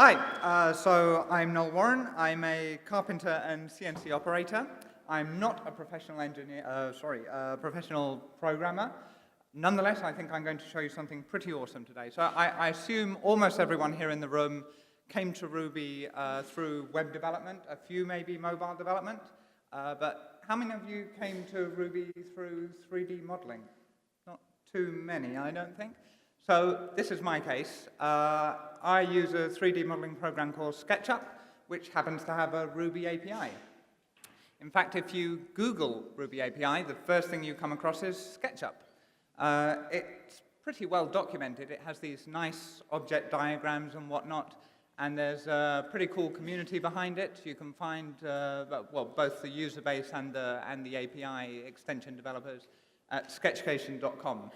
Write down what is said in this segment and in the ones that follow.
Hi, so I'm Noel Warren. I'm a carpenter and CNC operator. I'm not a professional engineer, professional programmer. Nonetheless, I think I'm going to show you something pretty awesome today. So I assume almost everyone here in the room came to Ruby through web development, a few maybe mobile development. But how many of you came to Ruby through 3D modeling? Not too many, I don't think. So this is my case. I use a 3D modeling program called Sketchup, which happens to have a Ruby API. In fact, if you Google Ruby API, the first thing you come across is Sketchup. It's pretty well documented. It has these nice object diagrams and whatnot, and there's a pretty cool community behind it. You can find both the user base and the API extension developers at sketchcation.com.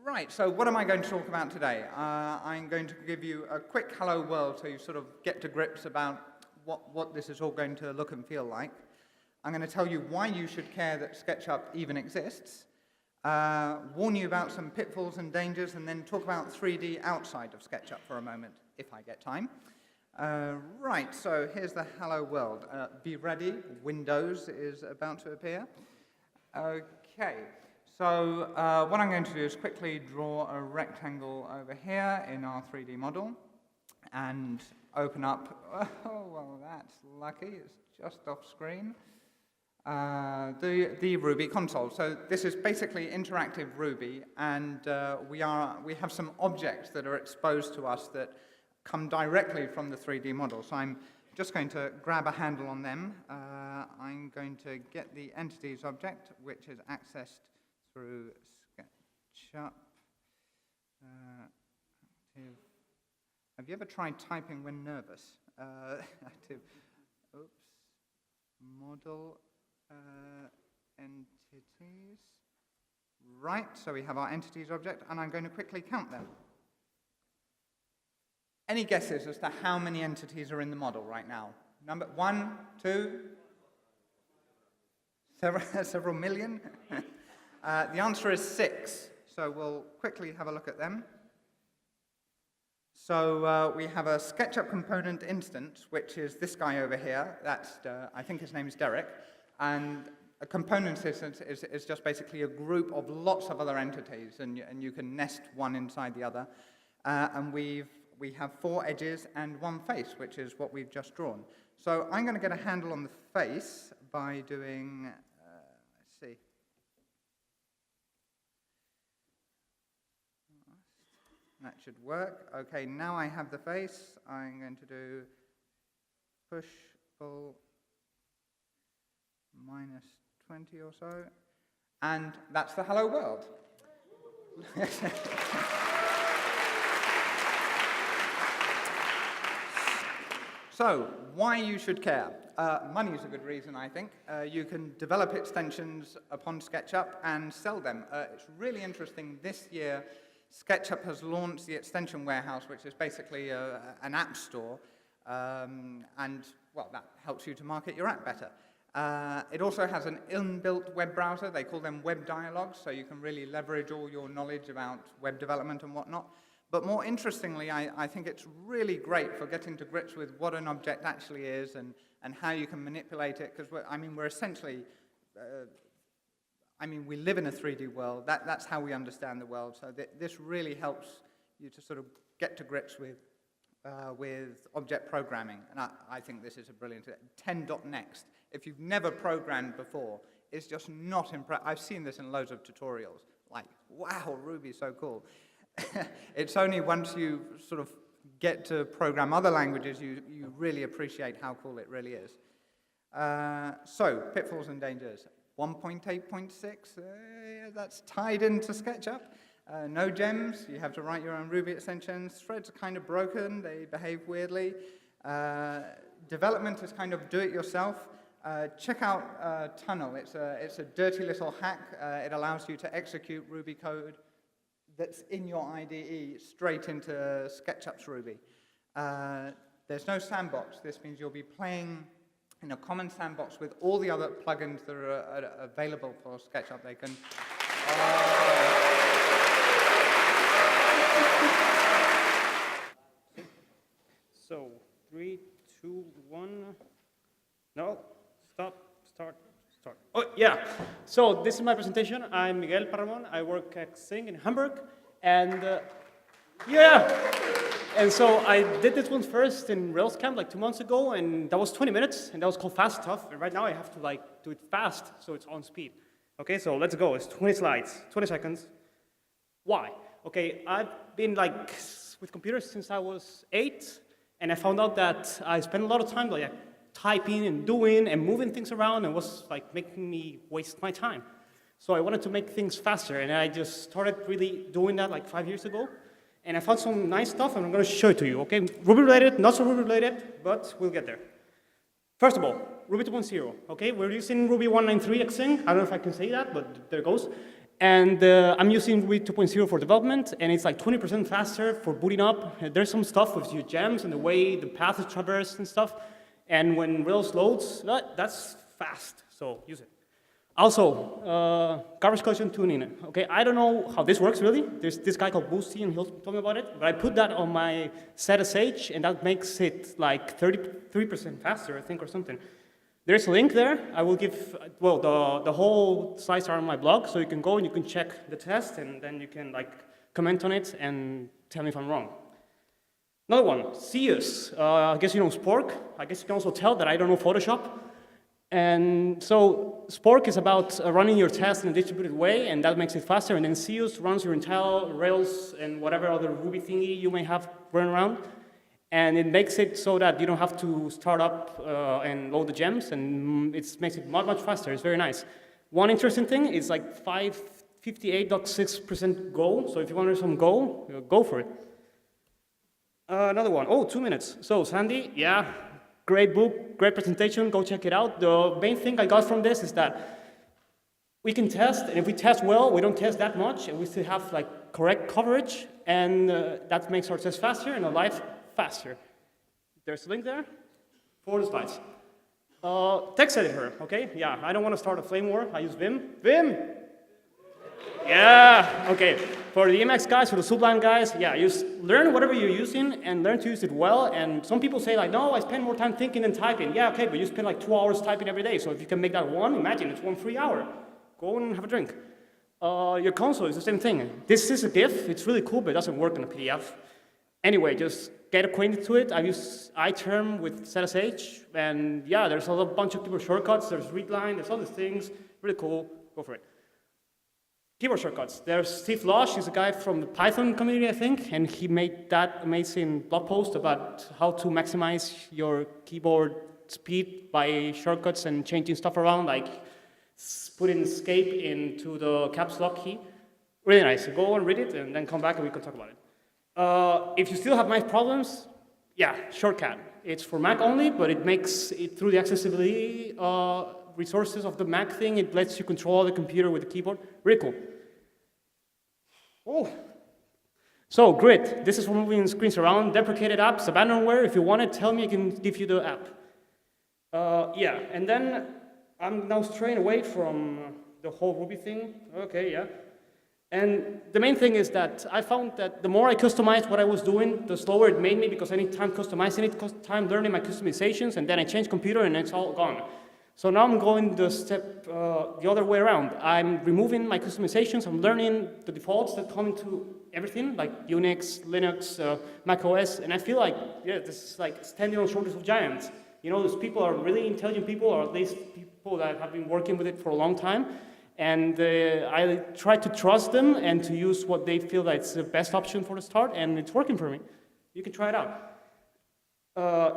Right, so what am I going to talk about today? I'm going to give you a quick hello world so you sort of get to grips about what this is all going to look and feel like. I'm going to tell you why you should care that SketchUp even exists, warn you about some pitfalls and dangers, and then talk about 3D outside of SketchUp for a moment, if I get time. Right, so here's the hello world. Be ready, Windows is about to appear. Okay. So what I'm going to do is quickly draw a rectangle over here in our 3D model and open up, oh, well, that's lucky, it's just off screen, the Ruby console. So this is basically interactive Ruby, and we have some objects that are exposed to us that come directly from the 3D model. So I'm just going to grab a handle on them. I'm going to get the entities object, which is accessed through SketchUp. Active. Have you ever tried typing when nervous? Active. Oops. Model entities. Right, so we have our entities object, and I'm going to quickly count them. Any guesses as to how many entities are in the model right now? Number 1, 2, several million? The answer is 6, so we'll quickly have a look at them. So we have a SketchUp component instance, which is this guy over here. That's, I think his name is Derek. And a component instance is just basically a group of lots of other entities, and you can nest one inside the other. And we have 4 edges and 1 face, which is what we've just drawn. So I'm going to get a handle on the face by doing, let's see. That should work. Okay, now I have the face. I'm going to do push, pull, minus 20 or so. And that's the hello world. So, why you should care? Money is a good reason, I think. You can develop extensions upon SketchUp and sell them. It's really interesting. This year, SketchUp has launched the extension warehouse, which is basically an app store, and, well, that helps you to market your app better. It also has an inbuilt web browser. They call them web dialogues, so you can really leverage all your knowledge about web development and whatnot. But more interestingly, I think it's really great for getting to grips with what an object actually is and how you can manipulate it, because we're essentially... we live in a 3D world. That's how we understand the world. So this really helps you to sort of get to grips with object programming. And I think this is a brilliant... 10.next. If you've never programmed before, it's just not impressive. I've seen this in loads of tutorials. Like, wow, Ruby's so cool. It's only once you sort of get to program other languages you really appreciate how cool it really is. So, pitfalls and dangers. 1.8.6, that's tied into SketchUp. No gems, you have to write your own Ruby extensions. Threads are kind of broken, they behave weirdly. Development is kind of do-it-yourself. Check out Tunnel, it's a dirty little hack. It allows you to execute Ruby code that's in your IDE straight into SketchUp's Ruby. There's no sandbox. This means you'll be playing in a common sandbox with all the other plugins that are available for SketchUp. They can... No, stop, start, start. Oh, yeah. So this is my presentation. I'm Miguel Paramon. I work at Sing in Hamburg. And yeah. And so I did this one first in Rails Camp like 2 months ago, and that was 20 minutes, and that was called Fast Tough. And right now I have to like do it fast, so it's on speed. Okay, so let's go. It's 20 slides, 20 seconds. Why? Okay, I've been like with computers since I was 8, and I found out that I spent a lot of time like typing and doing and moving things around, and was like making me waste my time. So I wanted to make things faster, and I just started really doing that like 5 years ago. And I found some nice stuff, and I'm going to show it to you, okay? Ruby related, not so Ruby related, but we'll get there. First of all, Ruby 2.0, okay? We're using Ruby 193 at Xing. I don't know if I can say that, but there it goes. And I'm using Ruby 2.0 for development, and it's like 20% faster for booting up. There's some stuff with your gems and the way the path is traversed and stuff. And when Rails loads, that's fast, so use it. Also, garbage collection tuning. Okay, I don't know how this works really. There's this guy called Boosty, and he'll tell me about it. But I put that on my ZSH, and that makes it like 33% faster, I think, or something. There's a link there. I will give, well, the whole slides are on my blog, so you can go and you can check the test, and then you can like comment on it and tell me if I'm wrong. Another one, Zeus. I guess you know Spork. I guess you can also tell that I don't know Photoshop. And so Spork is about running your tests in a distributed way, and that makes it faster. And then Zeus runs your entire Rails and whatever other Ruby thingy you may have run around. And it makes it so that you don't have to start up and load the gems, and it makes it much, much faster. It's very nice. One interesting thing is like 58.6% Go. So if you want some Go, go for it. Another one. Oh, 2 minutes. So Sandy, yeah. Great book, great presentation, go check it out. The main thing I got from this is that we can test, and if we test well, we don't test that much, and we still have like correct coverage, and that makes our test faster and our life faster. There's a link there for the slides. Text editor, okay? Yeah, I don't want to start a flame war. I use Vim. Vim! Yeah, okay. For the Emacs guys, for the Sublime guys, yeah, learn whatever you're using and learn to use it well. And some people say like, no, I spend more time thinking than typing. Yeah, okay, but you spend like 2 hours typing every day. So if you can make that one, imagine it's 1 free hour. Go and have a drink. Your console is the same thing. This is a GIF. It's really cool, but it doesn't work in a PDF. Anyway, just get acquainted to it. I use iTerm with ZSH. And yeah, there's a bunch of keyboard shortcuts. There's readline. There's all these things. Really cool. Go for it. Keyboard shortcuts. There's Steve Losh, he's a guy from the Python community, I think, and he made that amazing blog post about how to maximize your keyboard speed by shortcuts and changing stuff around, like putting escape into the caps lock key. Really nice. Go and read it, and then come back and we can talk about it. If you still have mice problems, yeah, Shortcut. It's for Mac only, but it makes it through the accessibility resources of the Mac thing. It lets you control the computer with the keyboard. Really cool. Oh. So, Grid. This is for moving screens around. Deprecated apps, abandonware. If you want it, tell me, I can give you the app. Yeah, and then I'm now straying away from the whole Ruby thing. Okay, yeah. And the main thing is that I found that the more I customized what I was doing, the slower it made me, because I need time customizing it, time learning my customizations, and then I change computer and it's all gone. So now I'm going the step the other way around. I'm removing my customizations. I'm learning the defaults that come into everything, like Unix, Linux, Mac OS, and I feel like, yeah, this is like standing on shoulders of giants. You know, those people are really intelligent people, or at least people that have been working with it for a long time. And I try to trust them and to use what they feel that's the best option for the start, and it's working for me. You can try it out.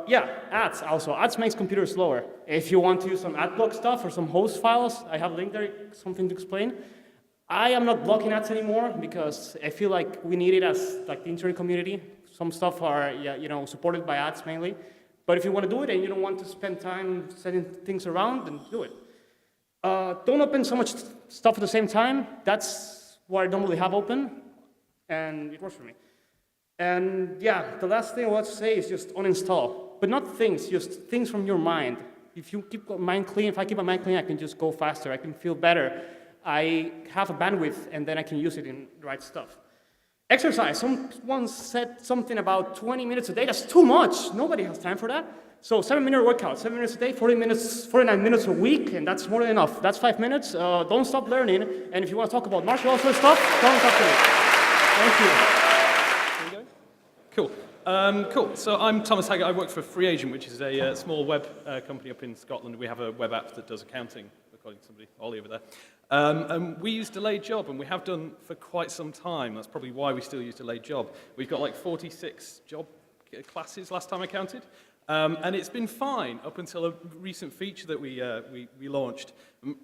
Yeah, ads also. Ads makes computers slower. If you want to use some ad block stuff or some host files, I have a link there, something to explain. I am not blocking ads anymore because I feel like we need it as like the internet community. Some stuff are, yeah, you know, supported by ads mainly. But if you want to do it and you don't want to spend time sending things around, then do it. Don't open so much stuff at the same time. That's what I don't really have open, and it works for me. And yeah, the last thing I want to say is just uninstall, but not things, just things from your mind. If you keep your mind clean, if I keep my mind clean, I can just go faster. I can feel better. I have a bandwidth, and then I can use it in the right stuff. Exercise. Someone said something about 20 minutes a day. That's too much. Nobody has time for that. So 7-minute workout, 7 minutes a day, 40 minutes, 49 minutes a week, and that's more than enough. That's 5 minutes. Don't stop learning. And if you want to talk about martial arts and stuff, come and talk to me. Thank you. Cool. Cool. So I'm Thomas Haggart. I work for Free Agent, which is a small web company up in Scotland. We have a web app that does accounting, according to somebody, Ollie over there. And we use delayed job, and we have done for quite some time. That's probably why we still use delayed job. We've got like 46 job classes last time I counted. And it's been fine up until a recent feature that we launched,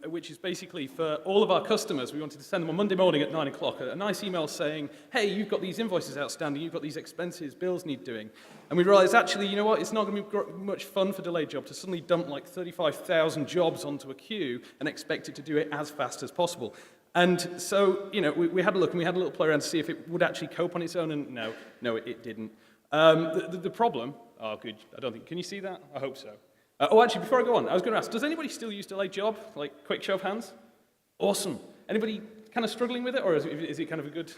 which is basically for all of our customers, we wanted to send them on Monday morning at 9 o'clock a nice email saying, hey, you've got these invoices outstanding, you've got these expenses, bills need doing. And we realized, actually, you know what, it's not going to be much fun for delayed job to suddenly dump like 35,000 jobs onto a queue and expect it to do it as fast as possible. And so, you know, we had a look and we had a little play around to see if it would actually cope on its own, and no, it didn't. The problem, oh good, I don't think, can you see that? I hope so. Oh, actually, before I go on, I was going to ask, does anybody still use delayed job? Like, quick show of hands? Awesome. Anybody kind of struggling with it, or is it kind of a good,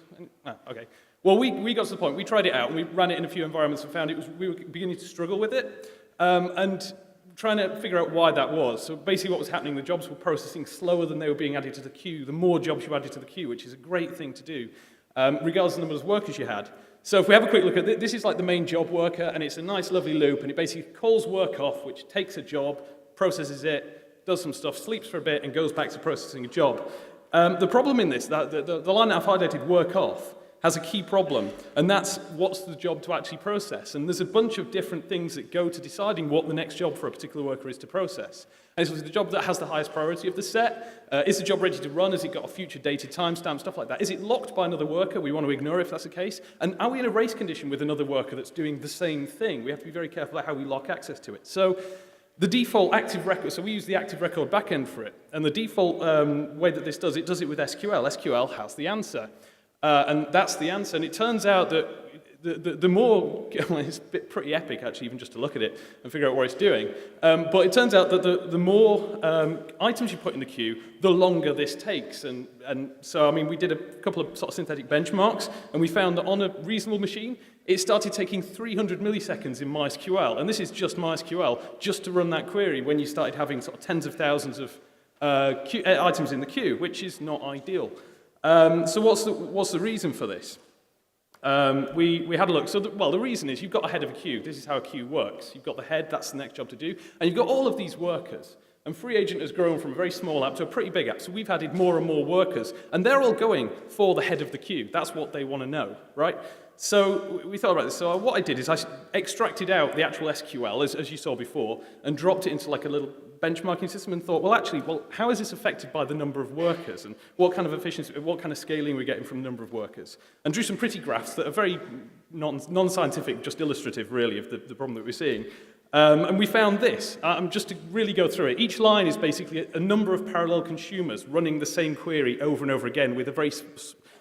okay. Well, we got to the point, we tried it out, and we ran it in a few environments and found we were beginning to struggle with it, and trying to figure out why that was. So basically what was happening, the jobs were processing slower than they were being added to the queue, the more jobs you added to the queue, which is a great thing to do, regardless of the number of workers you had. So if we have a quick look at this, this is like the main job worker, and it's a nice lovely loop, and it basically calls work off, which takes a job, processes it, does some stuff, sleeps for a bit, and goes back to processing a job. The problem in this, the line that I've highlighted, work off, has a key problem, and that's what's the job to actually process. And there's a bunch of different things that go to deciding what the next job for a particular worker is to process. And it's the job that has the highest priority of the set. Is the job ready to run? Has it got a future dated timestamp, stuff like that? Is it locked by another worker? We want to ignore if that's the case. And are we in a race condition with another worker that's doing the same thing? We have to be very careful about how we lock access to it. So the default active record, so we use the active record backend for it. And the default way that this does it with SQL. SQL has the answer. And that's the answer. And it turns out that the more, well, it's pretty epic actually, even just to look at it and figure out what it's doing. But it turns out that the more items you put in the queue, the longer this takes. And so, I mean, we did a couple of sort of synthetic benchmarks, and we found that on a reasonable machine, it started taking 300 milliseconds in MySQL. And this is just MySQL, just to run that query when you started having sort of tens of thousands of items in the queue, which is not ideal. So what's the reason for this? We had a look. So, the reason is you've got a head of a queue. This is how a queue works. You've got the head, that's the next job to do, and you've got all of these workers. And Free Agent has grown from a very small app to a pretty big app. So we've added more and more workers, and they're all going for the head of the queue. That's what they want to know, right? So we thought about this. So what I did is I extracted out the actual SQL, as you saw before, and dropped it into like a little benchmarking system and thought, well, how is this affected by the number of workers, and what kind of efficiency, what kind of scaling we're getting from the number of workers? And drew some pretty graphs that are very non-scientific, just illustrative, really, of the problem that we're seeing. And we found this, just to really go through it. Each line is basically a number of parallel consumers running the same query over and over again with a very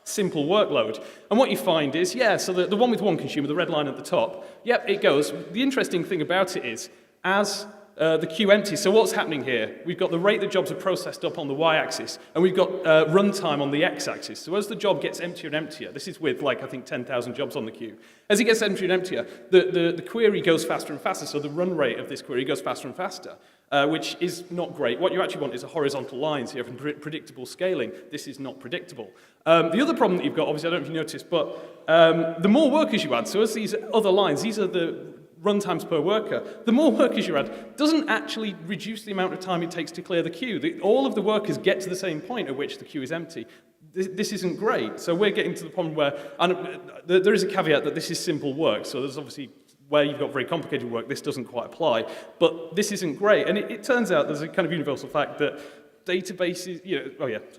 simple workload. And what you find is, so the one with one consumer, the red line at the top, it goes. The interesting thing about it is, as the queue empties, so what's happening here? We've got the rate that jobs are processed up on the y-axis, and we've got runtime on the x-axis. So as the job gets emptier and emptier, this is with like, I think 10,000 jobs on the queue. As it gets emptier and emptier, the query goes faster and faster, so the run rate of this query goes faster and faster, which is not great. What you actually want is a horizontal lines here from predictable scaling. This is not predictable. The other problem that you've got, obviously I don't know if you noticed, but the more workers you add, so as these other lines, these are the runtimes per worker, the more workers you add doesn't actually reduce the amount of time it takes to clear the queue. All of the workers get to the same point at which the queue is empty. This isn't great. So we're getting to the point where, and there is a caveat that this is simple work, so there's obviously where you've got very complicated work, this doesn't quite apply, but this isn't great. And it turns out there's a kind of universal fact that databases,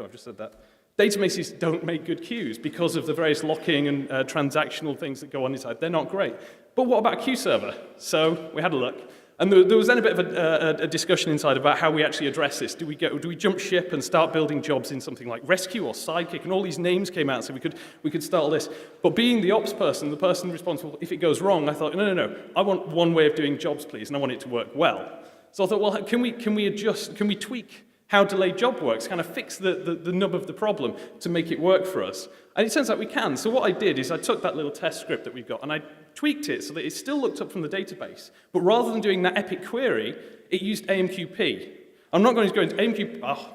I've just said that. Databases don't make good queues because of the various locking and transactional things that go on inside. They're not great. But what about a queue server? So we had a look, and there was then a bit of a discussion inside about how we actually address this. Do we jump ship and start building jobs in something like Rescue or Sidekick? And all these names came out, so we could start all this. But being the ops person, the person responsible, if it goes wrong, I thought, no. I want one way of doing jobs, please, and I want it to work well. So I thought, well, can we adjust? Can we tweak how delayed job works, kind of fix the nub of the problem to make it work for us. And it turns out we can. So what I did is I took that little test script that we've got and I tweaked it so that it still looked up from the database. But rather than doing that epic query, it used AMQP. I'm not going to go into AMQP. Oh.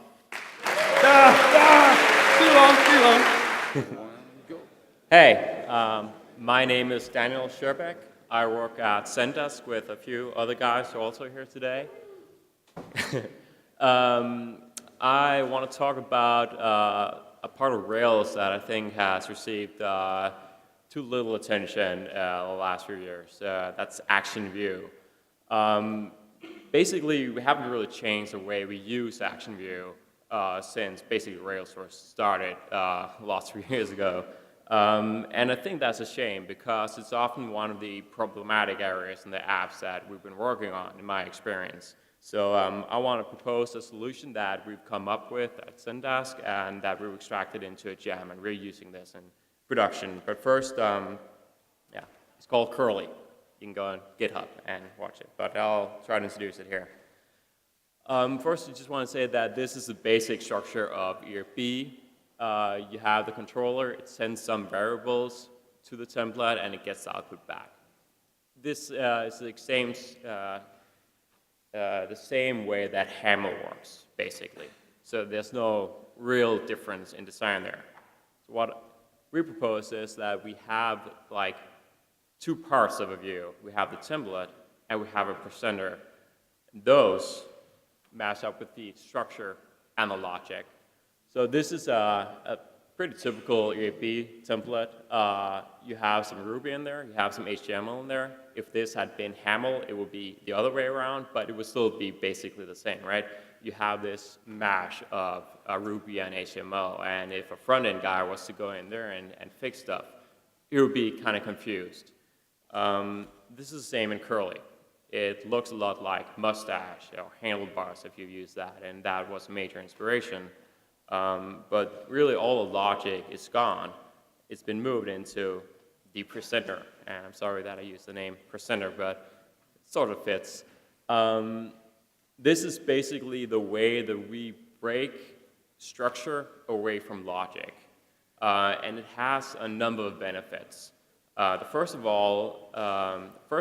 Too long. Hey, my name is Daniel Scherbeck. I work at Zendesk with a few other guys who are also here today. I want to talk about a part of Rails that I think has received too little attention the last few years. That's Action View. Basically, we haven't really changed the way we use Action View since basically Rails first started lots of years ago. And I think that's a shame because it's often one of the problematic areas in the apps that we've been working on, in my experience. So I want to propose a solution that we've come up with at Zendesk and that we've extracted into a gem, and we're using this in production. But first, it's called Curly. You can go on GitHub and watch it, but I'll try to introduce it here. First, I just want to say that this is the basic structure of ERB. You have the controller, it sends some variables to the template, and it gets the output back. This is the same way that Hammer works, basically. So there's no real difference in design there. So what we propose is that we have like two parts of a view. We have the template, and we have a presenter. Those match up with the structure and the logic. So this is a pretty typical EAP template. You have some Ruby in there, you have some HTML in there. If this had been HAML, it would be the other way around, but it would still be basically the same, right? You have this mash of Ruby and HTML, and if a front-end guy was to go in there and fix stuff, it would be kind of confused. This is the same in Curly. It looks a lot like Mustache or Handlebars if you use that, and that was a major inspiration. But really all the logic is gone. It's been moved into the presenter, and I'm sorry that I used the name presenter, but it sort of fits. This is basically the way that we break structure away from logic, and it has a number of benefits. The first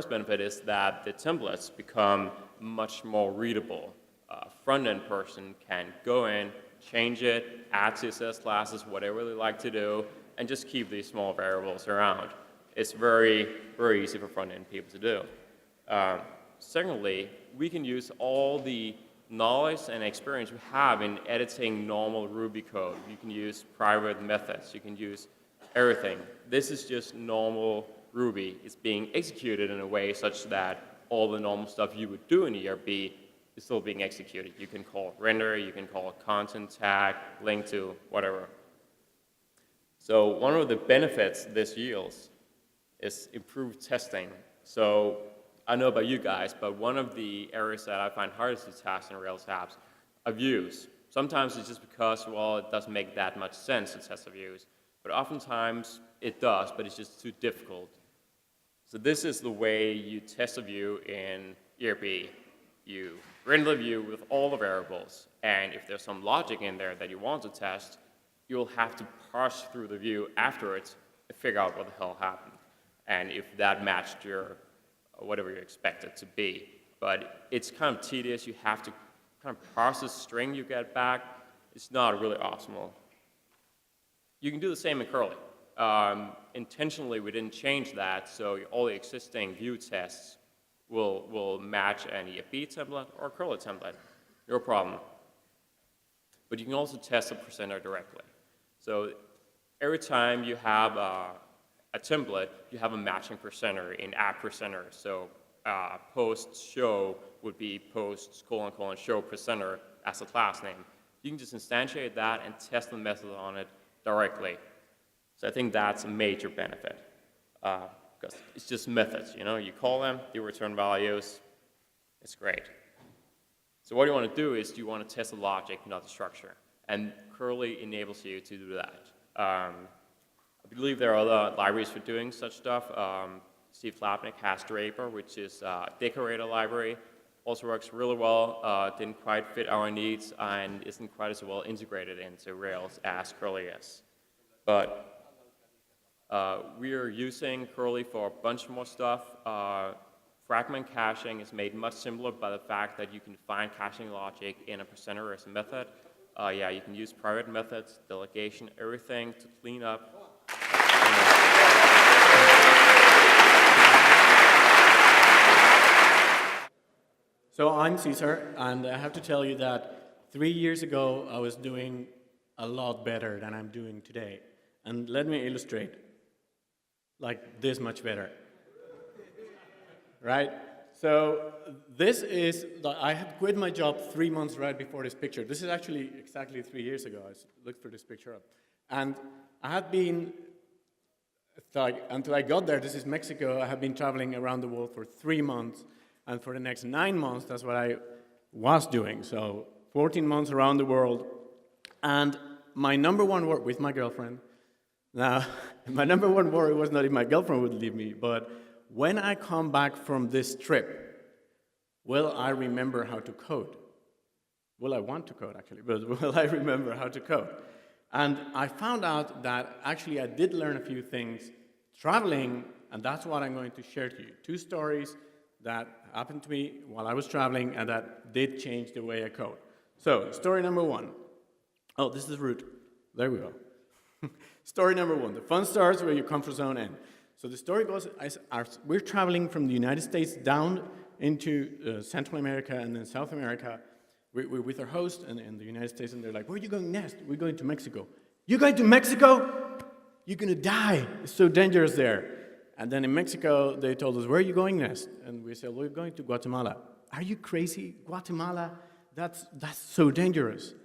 benefit is that the templates become much more readable. A front-end person can go in, change it, add CSS classes, whatever they like to do, and just keep these small variables around. It's very, very easy for front-end people to do. Secondly, we can use all the knowledge and experience we have in editing normal Ruby code. You can use private methods. You can use everything. This is just normal Ruby. It's being executed in a way such that all the normal stuff you would do in ERB is still being executed. You can call render, you can call content tag, link to, whatever. So one of the benefits this yields is improved testing. So I don't know about you guys, but one of the areas that I find hardest to test in Rails apps are views. Sometimes it's just because, well, it doesn't make that much sense to test the views. But oftentimes it does, but it's just too difficult. So this is the way you test a view in ERB. You render the view with all the variables, and if there's some logic in there that you want to test, you'll have to parse through the view afterwards to figure out what the hell happened, and if that matched your whatever you expect it to be. But it's kind of tedious. You have to kind of parse the string you get back. It's not really optimal. You can do the same in Curly. Intentionally, we didn't change that, so all the existing view tests will match an EFB template or a Curly template. No problem. But you can also test the presenter directly. So every time you have a template, you have a matching presenter in app presenter. So post show would be post : show presenter as a class name. You can just instantiate that and test the method on it directly. So I think that's a major benefit. Because it's just methods, you know, you call them, you return values, it's great. So what you want to do is you want to test the logic, not the structure, and Curly enables you to do that. I believe there are other libraries for doing such stuff. Steve Flapnick has Draper, which is a decorator library. also works really well, didn't quite fit our needs, and isn't quite as well integrated into Rails as Curly is. But we are using Curly for a bunch more stuff. Fragment caching is made much simpler by the fact that you can define caching logic in a presenter as a method. Yeah, you can use private methods, delegation, everything to clean up. So I'm Cesar, and I have to tell you that 3 years ago I was doing a lot better than I'm doing today. And let me illustrate, like this much better. Right? So this is, I had quit my job 3 months right before this picture. This is actually exactly 3 years ago. I looked for this picture up. And I had been, like, until I got there, this is Mexico, I have been traveling around the world for 3 months. And for the next 9 months, that's what I was doing. So 14 months around the world. And my number one worry with my girlfriend. Now, my number one worry was not if my girlfriend would leave me, but when I come back from this trip, will I remember how to code? Well, I want to code, actually, but will I remember how to code? And I found out that actually I did learn a few things traveling, and that's what I'm going to share to you. 2 stories that happened to me while I was traveling and that did change the way I code. So, story number 1. Oh, this is root. There we go. Story number 1. The fun starts where your comfort zone ends. So the story goes, we're traveling from the United States down into Central America and then South America. We're with our host in the United States, and they're like, where are you going next? We're going to Mexico. You're going to Mexico? You're going to die. It's so dangerous there. And then in Mexico, they told us, where are you going next? And we said, well, we're going to Guatemala. Are you crazy? Guatemala? That's so dangerous.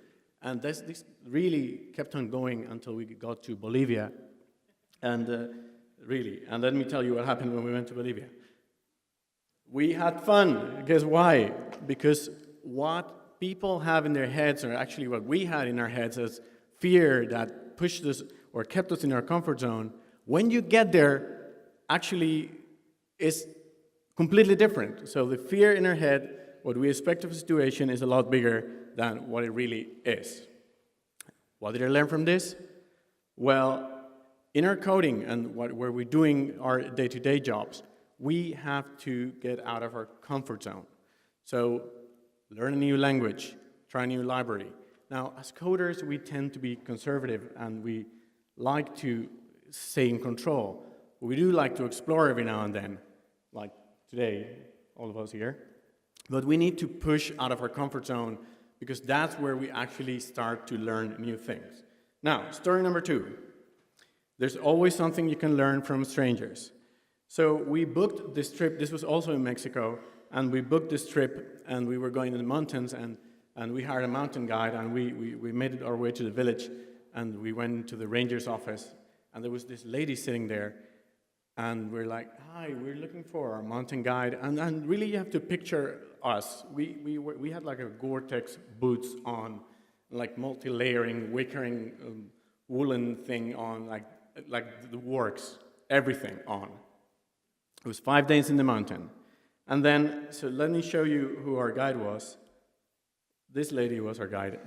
And this really kept on going until we got to Bolivia. And really, and let me tell you what happened when we went to Bolivia. We had fun. Guess why? Because what people have in their heads, or actually what we had in our heads as fear that pushed us or kept us in our comfort zone, when you get there, actually is completely different. So the fear in our head, what we expect of a situation, is a lot bigger than what it really is. What did I learn from this? Well, in our coding and where we're doing our day-to-day jobs, we have to get out of our comfort zone. So learn a new language, try a new library. Now, as coders, we tend to be conservative and we like to stay in control. We do like to explore every now and then, like today, all of us here. But we need to push out of our comfort zone because that's where we actually start to learn new things. Now, story number 2. There's always something you can learn from strangers. So we booked this trip. This was also in Mexico, and we booked this trip, and we were going to the mountains, and we hired a mountain guide, and we made our way to the village, and we went to the ranger's office, and there was this lady sitting there, and we're like, hi, we're looking for our mountain guide, and really you have to picture us. We had like a Gore-Tex boots on, like multi-layering, wickering, woolen thing on, like the works, everything on. It was 5 days in the mountain. And then, so let me show you who our guide was. This lady was our guide.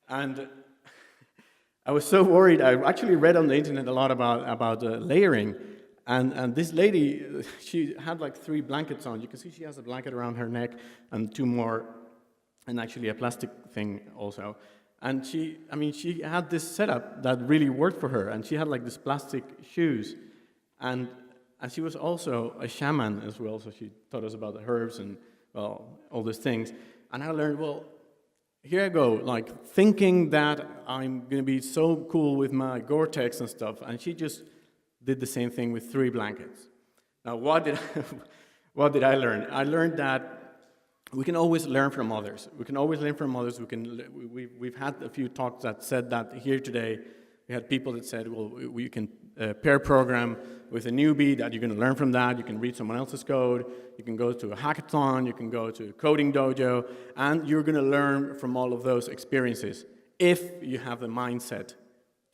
And I was so worried. I actually read on the internet a lot about layering. And this lady, she had like 3 blankets on. You can see she has a blanket around her neck and 2 more, and actually a plastic thing also. And she had this setup that really worked for her. And she had like this plastic shoes. And she was also a shaman as well. So she taught us about the herbs and, well, all these things. And I learned, well, here I go, like thinking that I'm going to be so cool with my Gore-Tex and stuff. And she just did the same thing with 3 blankets. Now, what did I learn? I learned that we can always learn from others. We can always learn from others. We've had a few talks that said that here today. We had people that said, well, we can pair program with a newbie, that you're going to learn from that. You can read someone else's code. You can go to a hackathon. You can go to a coding dojo. And you're going to learn from all of those experiences if you have the mindset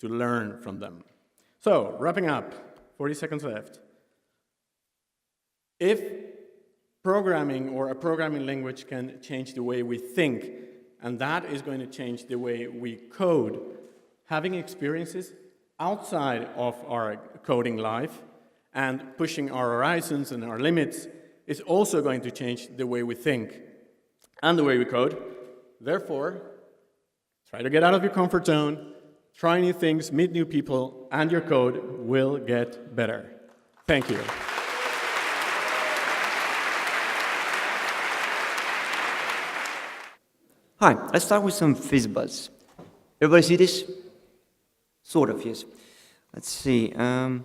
to learn from them. So, wrapping up, 40 seconds left. If programming or a programming language can change the way we think, and that is going to change the way we code. Having experiences outside of our coding life and pushing our horizons and our limits is also going to change the way we think and the way we code. Therefore, try to get out of your comfort zone, try new things, meet new people, and your code will get better. Thank you. Hi, let's start with some Fizzbuzz. Everybody see this? Sort of, yes. Let's see. Wow,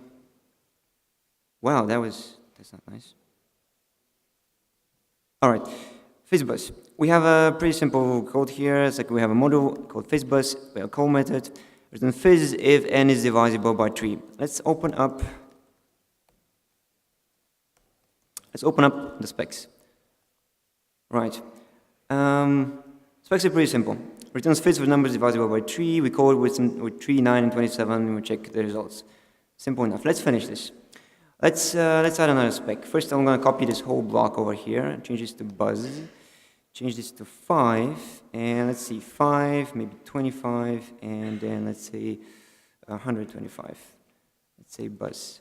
that's not nice. All right, Fizzbuzz. We have a pretty simple code here. It's like we have a model called Fizzbuzz. We have a call method. Return fizz if n is divisible by 3. Let's open up the specs. Right. Specs are pretty simple. Returns fizz with numbers divisible by 3. We code with 3, 9, and 27, and we check the results. Simple enough. Let's finish this. Let's add another spec. First, I'm going to copy this whole block over here and change this to buzz. Change this to 5, and let's see, 5, maybe 25, and then let's say 125. Let's say buzz.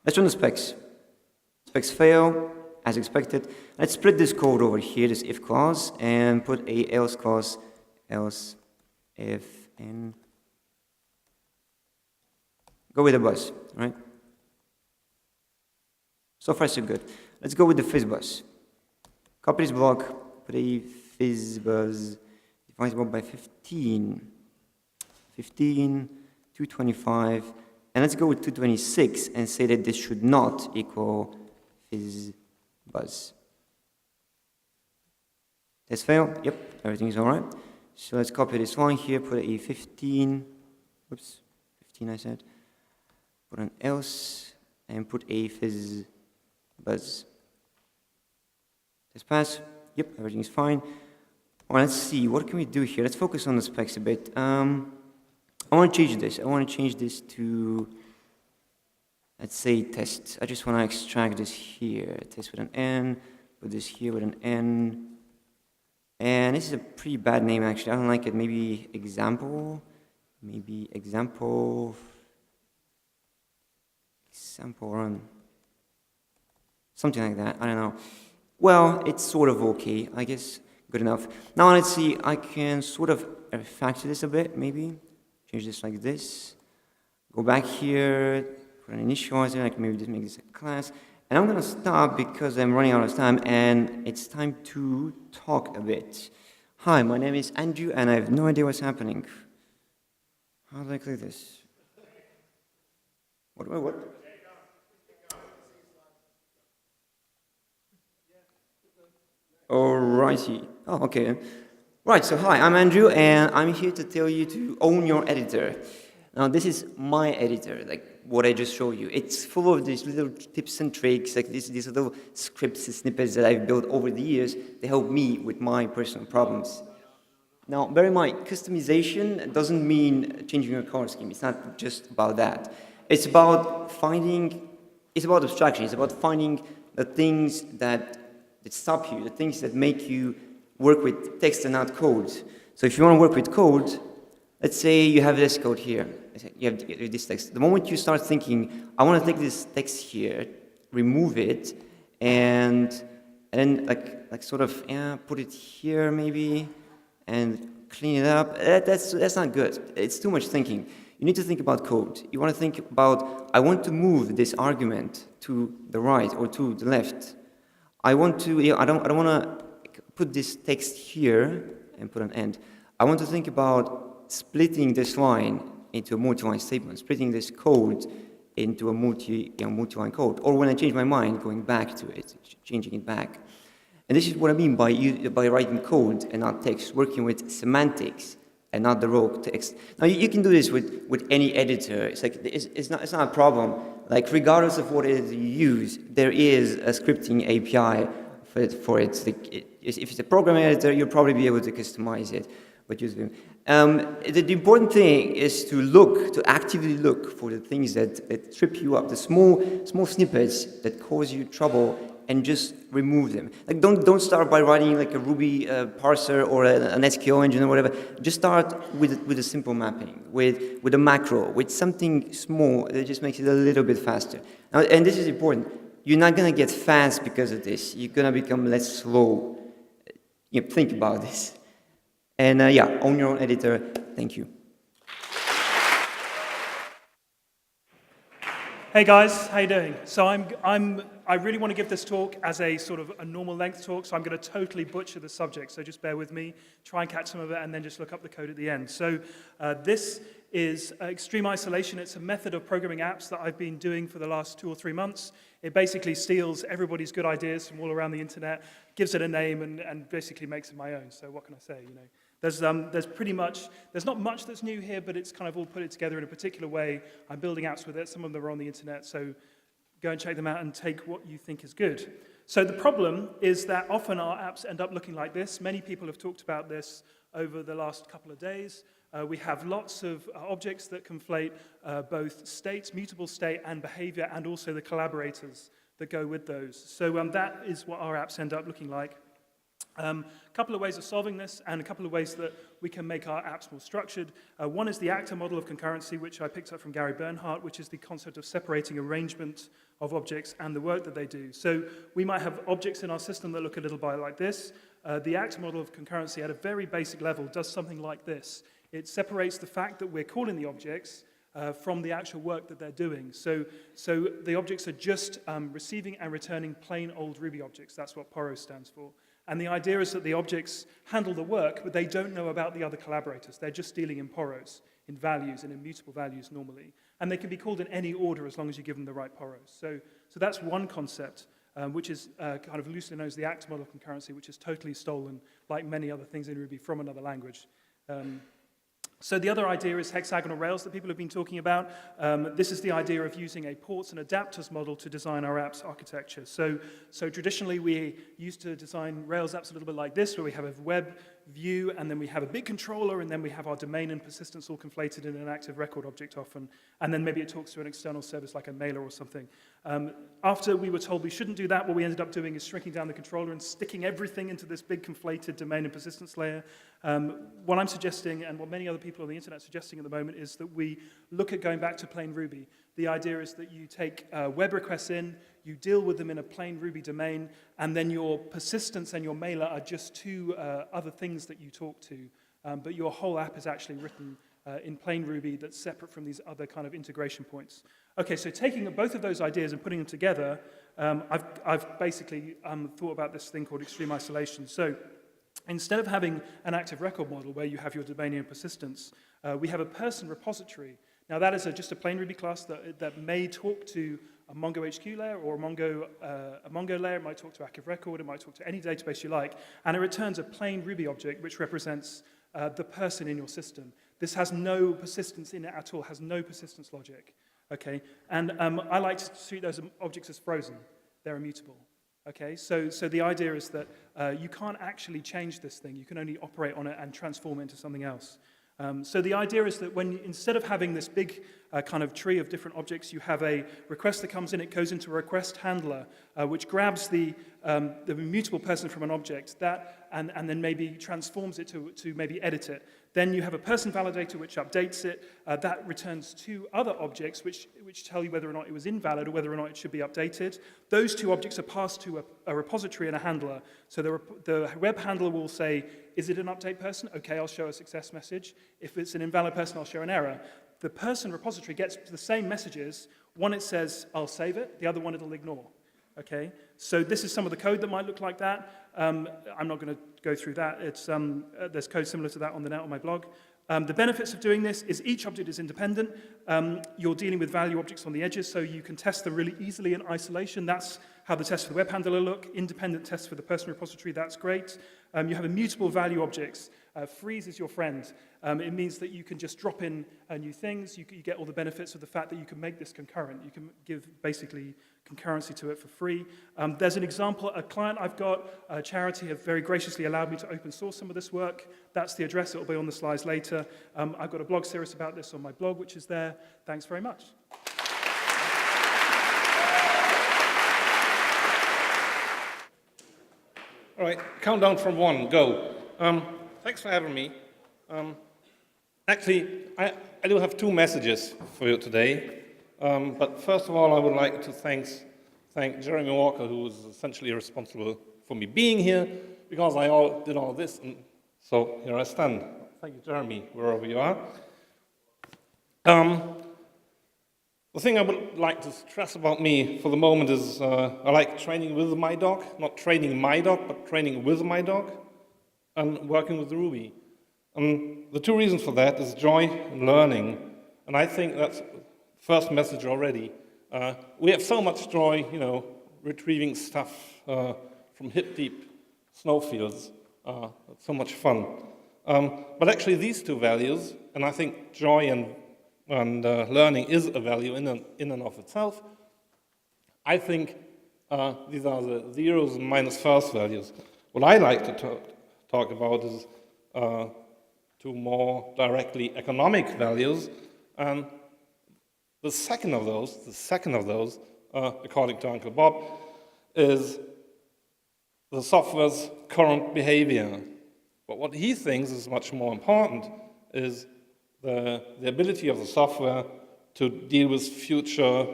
Let's run the specs. Specs fail, as expected. Let's split this code over here, this if clause, and put a else clause, else if n. Go with the buzz, right? So far, so good. Let's go with the Fizzbuzz. Copy this block, put a Fizzbuzz divisible by 15. 15, 225, and let's go with 226 and say that this should not equal Fizzbuzz. Test fail? Yep, everything is all right. So let's copy this line here, put a 15, oops, 15 I said. Put an else, and put a Fizzbuzz. Test pass? Yep, everything is fine. Well, let's see, what can we do here? Let's focus on the specs a bit. I want to change this. I want to change this to, let's say, test. I just want to extract this here. Test with an N, put this here with an N. And this is a pretty bad name, actually. I don't like it. Maybe example? Maybe example run. Something like that. I don't know. Well, it's sort of okay. I guess good enough. Now let's see. I can sort of refactor this a bit, maybe. Change this like this. Go back here. Put an initializer. I can maybe just make this a class. And I'm going to stop because I'm running out of time and it's time to talk a bit. Hi, my name is Andrew and I have no idea what's happening. How do I click this? What? Alrighty. Oh, okay. Right, so hi, I'm Andrew and I'm here to tell you to own your editor. Now, this is my editor, like what I just showed you. It's full of these little tips and tricks, like these little scripts and snippets that I've built over the years to help me with my personal problems. Now, bear in mind, customization doesn't mean changing your color scheme. It's not just about that. It's about abstraction. It's about finding the things that stop you, the things that make you work with text and not code. So if you want to work with code, let's say you have this code here. You have this text. The moment you start thinking, I want to take this text here, remove it, and then like sort of put it here maybe, and clean it up. That's not good. It's too much thinking. You need to think about code. You want to think about, I want to move this argument to the right or to the left. I don't want to put this text here and put an end. I want to think about splitting this line into a multi-line statement, splitting this code into a multi-line code, or when I change my mind, going back to it, changing it back. And this is what I mean by writing code and not text, working with semantics and not the raw text. Now you can do this with any editor. It's like it's not a problem. Like regardless of what editor you use, there is a scripting API for it. Like if it's a program editor, you'll probably be able to customize it. what you're doing. The important thing is to actively look for the things that trip you up, the small snippets that cause you trouble, and just remove them. Like don't start by writing like a Ruby parser or an SQL engine or whatever. Just start with a simple mapping, with a macro, with something small that just makes it a little bit faster. Now, and this is important. You're not gonna get fast because of this. You're gonna become less slow. Think about this. And yeah, own your own editor. Thank you. Hey guys, how you doing? So I really want to give this talk as a sort of a normal length talk, so I'm going to totally butcher the subject, so just bear with me, try and catch some of it, and then just look up the code at the end. So this is extreme isolation. It's a method of programming apps that I've been doing for the last 2 or 3 months. It basically steals everybody's good ideas from all around the internet, gives it a name, and basically makes it my own. So what can I say, you know? There's not much that's new here, but it's kind of all put it together in a particular way. I'm building apps with it. Some of them are on the internet, so go and check them out and take what you think is good. So the problem is that often our apps end up looking like this. Many people have talked about this over the last couple of days. We have lots of objects that conflate both states, mutable state, and behavior, and also the collaborators that go with those. So that is what our apps end up looking like. A couple of ways of solving this, and a couple of ways that we can make our apps more structured. One is the actor model of concurrency, which I picked up from Gary Bernhardt, which is the concept of separating arrangement of objects and the work that they do. So we might have objects in our system that look a little bit like this. The actor model of concurrency at a very basic level does something like this. It separates the fact that we're calling the objects from the actual work that they're doing. So the objects are just receiving and returning plain old Ruby objects. That's what POROS stands for. And the idea is that the objects handle the work, but they don't know about the other collaborators. They're just dealing in POROS, in values, in immutable values normally. And they can be called in any order as long as you give them the right POROS. So that's one concept, which is kind of loosely known as the actor model of concurrency, which is totally stolen, like many other things in Ruby, from another language. So the other idea is hexagonal rails that people have been talking about. This is the idea of using a ports and adapters model to design our apps architecture. So traditionally, we used to design Rails apps a little bit like this, where we have a web view, and then we have a big controller, and then we have our domain and persistence all conflated in an active record object often, and then maybe it talks to an external service like a mailer or something. After we were told we shouldn't do that, what we ended up doing is shrinking down the controller and sticking everything into this big conflated domain and persistence layer. What I'm suggesting, and what many other people on the internet are suggesting at the moment, is that we look at going back to plain Ruby. The idea is that you take web requests in, you deal with them in a plain Ruby domain, and then your persistence and your mailer are just two other things that you talk to. But your whole app is actually written in plain Ruby that's separate from these other kind of integration points. Okay, so taking both of those ideas and putting them together, I've basically thought about this thing called extreme isolation. So instead of having an active record model where you have your domain and persistence, we have a person repository. Now that is just a plain Ruby class that may talk to a Mongo HQ layer or a Mongo layer. It might talk to active record. It might talk to any database you like. And it returns a plain Ruby object which represents the person in your system. This has no persistence in it at all, has no persistence logic. Okay? And I like to treat those objects as frozen. They're immutable. Okay? So the idea is that you can't actually change this thing. You can only operate on it and transform it into something else. So the idea is that instead of having this big kind of tree of different objects, you have a request that comes in, it goes into a request handler, which grabs the immutable person from an object, and then maybe transforms it to maybe edit it. Then you have a person validator which updates it. That returns two other objects which tell you whether or not it was invalid or whether or not it should be updated. Those two objects are passed to a repository and a handler. So the web handler will say, is it an update person? Okay, I'll show a success message. If it's an invalid person, I'll show an error. The person repository gets the same messages. One, it says, I'll save it. The other one, it'll ignore. Okay, so this is some of the code that might look like that. I'm not going to go through that. There's code similar to that on the net on my blog. The benefits of doing this is each object is independent. You're dealing with value objects on the edges, so you can test them really easily in isolation. That's how the tests for the web handler look. Independent tests for the person repository, that's great. You have immutable value objects. Freeze is your friend. It means that you can just drop in new things. You get all the benefits of the fact that you can make this concurrent. You can give basically concurrency to it for free. There's an example, a client I've got, a charity have very graciously allowed me to open source some of this work. That's the address, it'll be on the slides later. I've got a blog series about this on my blog, which is there. Thanks very much. All right, countdown from 1, go. Thanks for having me. Actually, I do have 2 messages for you today. But first of all, I would like to thank Jeremy Walker, who was essentially responsible for me being here, because I did all this, and so here I stand. Thank you, Jeremy, wherever you are. The thing I would like to stress about me for the moment is I like training with my dog, not training my dog, but training with my dog, and working with Ruby. And the 2 reasons for that is joy and learning, and I think that's first message already. We have so much joy, retrieving stuff from hip-deep snowfields. It's so much fun. But actually these 2 values, and I think joy and learning is a value in and of itself, I think these are the zeros and minus first values. What I like to talk about is 2 more directly economic values. And the second of those, according to Uncle Bob, is the software's current behavior. But what he thinks is much more important is the ability of the software to deal with future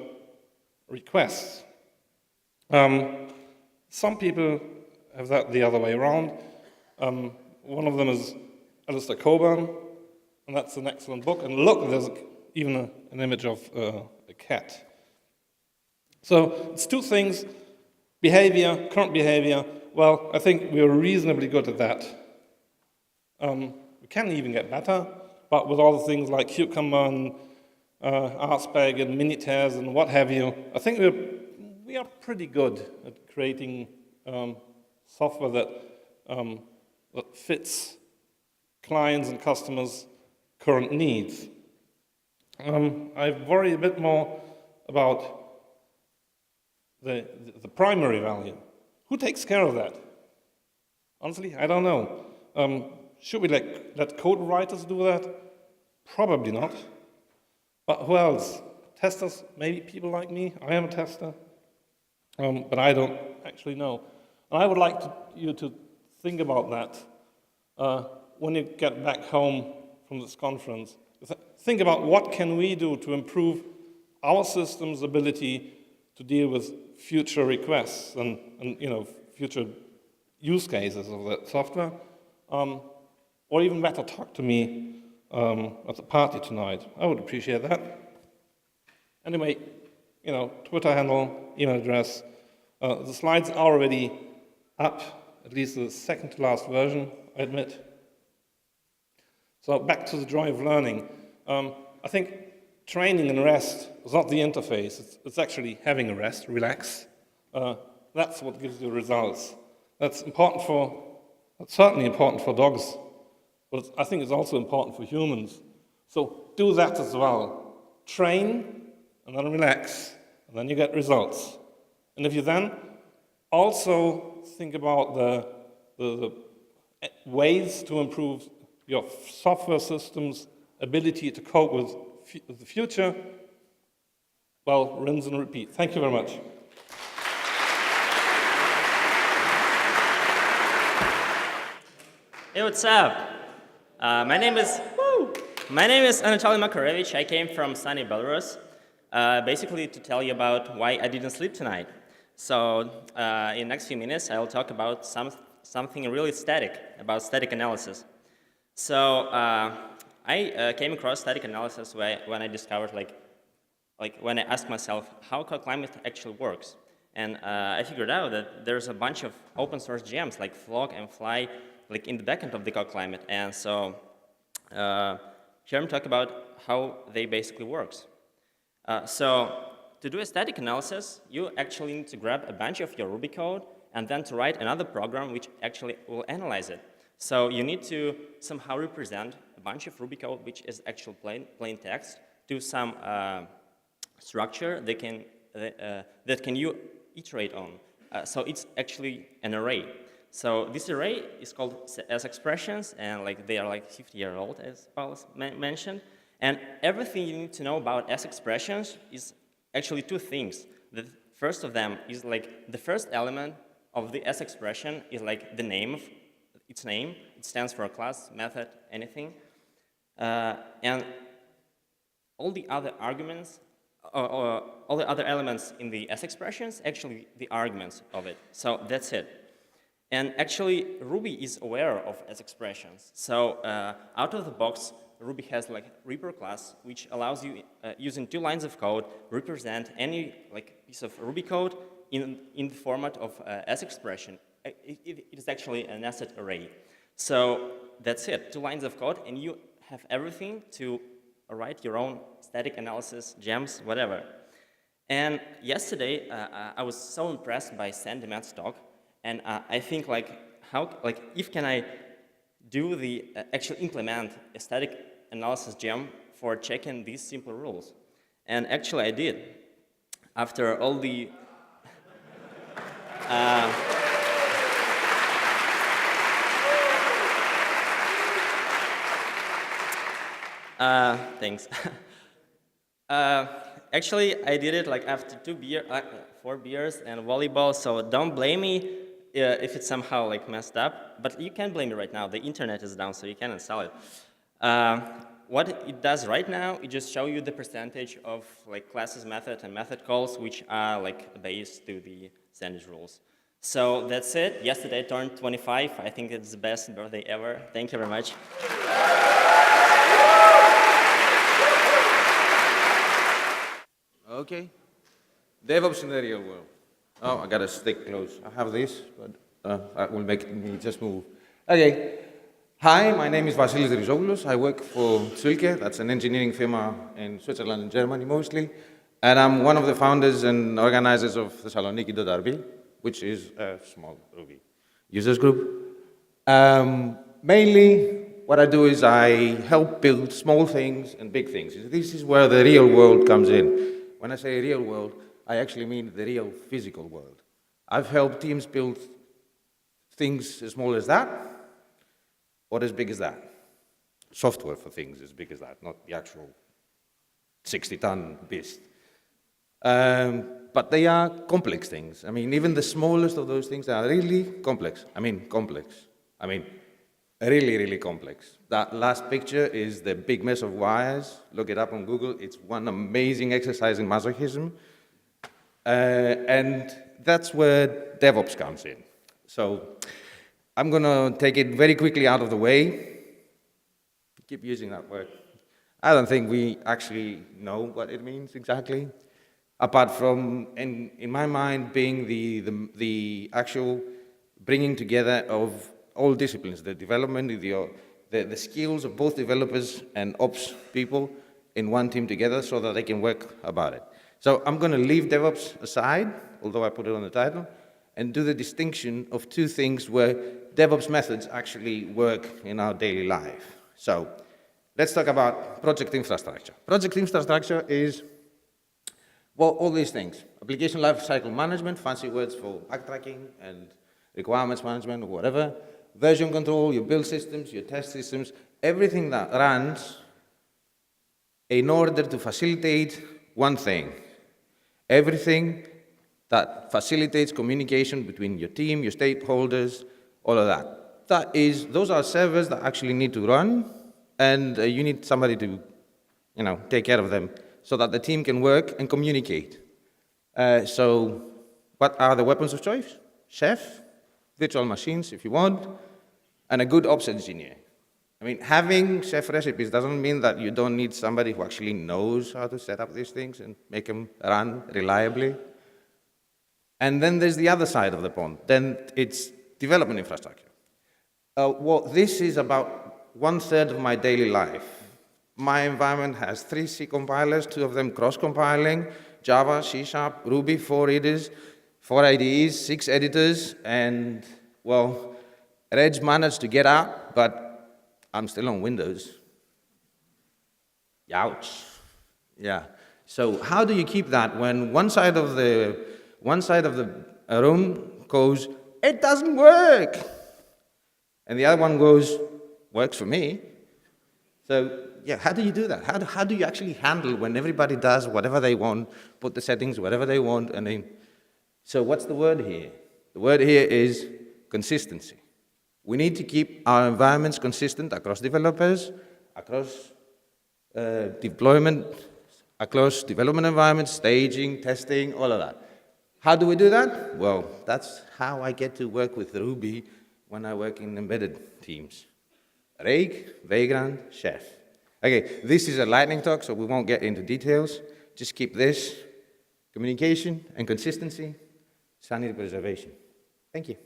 requests. Some people have that the other way around. One of them is Alistair Coburn, and that's an excellent book. And look, there's even an image of a cat. So it's 2 things, behavior, current behavior. Well, I think we're reasonably good at that. We can even get better, but with all the things like Cucumber and RSpec and Minitares and what have you, I think we are pretty good at creating software that fits clients' and customers' current needs. I worry a bit more about the primary value. Who takes care of that? Honestly, I don't know. Should we let code writers do that? Probably not. But who else? Testers? Maybe people like me. I am a tester. But I don't actually know. And I would like you to think about that when you get back home from this conference. Think about what can we do to improve our system's ability to deal with future requests and future use cases of that software. Or even better, talk to me at the party tonight. I would appreciate that. Anyway, Twitter handle, email address. The slides are already up, at least the second to last version, I admit. So back to the joy of learning. I think training and rest is not the interface. It's actually having a rest, relax. That's what gives you results. That's certainly important for dogs, but I think it's also important for humans. So do that as well. Train, and then relax, and then you get results. And if you then also think about the ways to improve your software system's ability to cope with the future, well, rinse and repeat. Thank you very much. Hey, what's up? My name is Anatoly Makarevich. I came from sunny Belarus, basically to tell you about why I didn't sleep tonight. So in the next few minutes, I'll talk about something really static, about static analysis. So I came across static analysis when I discovered, when I asked myself how climate actually works. And I figured out that there's a bunch of open source gems like Flock and Fly in the backend of the climate. And so here I'm talking about how they basically works. So to do a static analysis, you actually need to grab a bunch of your Ruby code and then to write another program which actually will analyze it. So you need to somehow represent a bunch of Ruby code, which is actual plain text, to some structure that can you iterate on. So it's actually an array. So this array is called as expressions, and like they are like 50-year-old, as Paul mentioned. And everything you need to know about as expressions is actually two things. The first of them is like the first element of the S expression is like the name of its name. It stands for a class, method, anything. And all the other arguments, or all the other elements in the S expressions, actually the arguments of it. So that's it. And actually, Ruby is aware of S expressions. So out of the box, Ruby has like Reaper class, which allows you, using 2 lines of code, represent any like piece of Ruby code in the format of S expression. It is actually an asset array. So that's it, 2 lines of code, and you have everything to write your own static analysis, gems, whatever. And yesterday, I was so impressed by Sandy Matt's talk, and I think if can I do the actually implement a static analysis gem for checking these simple rules? And actually I did. After all the thanks. Actually, I did it like after 4 beers and volleyball, so don't blame me if it's somehow like messed up, but you can blame me right now. The internet is down, so you can install it. What it does right now, it just shows you the percentage of like classes, method, and method calls, which are like based to the Sandy's rules. So that's it. Yesterday I turned 25. I think it's the best birthday ever. Thank you very much. Okay. DevOps in the real world. Oh, I gotta stick close. I have this, but that will make me just move. Okay. Hi, my name is Vasilis Rizopoulos. I work for Zülke. That's an engineering firm in Switzerland and Germany mostly. And I'm one of the founders and organizers of Thessaloniki.rb, which is a small Ruby users group. Mainly, what I do is I help build small things and big things. This is where the real world comes in. When I say real world, I actually mean the real physical world. I've helped teams build things as small as that, or as big as that. Software for things as big as that, not the actual 60-ton beast. But they are complex things. I mean, even the smallest of those things are really complex. I mean, really, really complex. That last picture is the big mess of wires. Look it up on Google. It's one amazing exercise in masochism. And that's where DevOps comes in. So I'm going to take it very quickly out of the way. Keep using that word. I don't think we actually know what it means exactly, apart from, in my mind, being the actual bringing together of all disciplines, the development, the skills of both developers and ops people in one team together so that they can work about it. So I'm going to leave DevOps aside, although I put it on the title, and do the distinction of 2 things where DevOps methods actually work in our daily life. So let's talk about project infrastructure. Project infrastructure is, well, all these things. Application lifecycle management, fancy words for backtracking and requirements management or whatever. Version control, your build systems, your test systems, everything that runs in order to facilitate one thing. Everything that facilitates communication between your team, your stakeholders, all of that. Those are servers that actually need to run, and you need somebody to, take care of them so that the team can work and communicate. So what are the weapons of choice? Chef, virtual machines if you want, and a good ops engineer. I mean, having chef recipes doesn't mean that you don't need somebody who actually knows how to set up these things and make them run reliably. And then there's the other side of the pond. Then it's development infrastructure. Well, this is about 1/3 of my daily life. My environment has 3 C compilers, 2 of them cross-compiling, Java, C#, Ruby, 4 readers, 4 IDEs, 6 editors, and, well, Edge managed to get out, but I'm still on Windows. Ouch. Yeah. So how do you keep that when one side of the room goes, it doesn't work, and the other one goes, works for me. So yeah, how do you do that? How do you actually handle when everybody does whatever they want, put the settings whatever they want, and then, so what's the word here? The word here is consistency. We need to keep our environments consistent across developers, across deployment, across development environments, staging, testing, all of that. How do we do that? Well, that's how I get to work with Ruby when I work in embedded teams. Rake, Vagrant, Chef. Okay, this is a lightning talk, so we won't get into details. Just keep this, communication and consistency, sanity preservation. Thank you.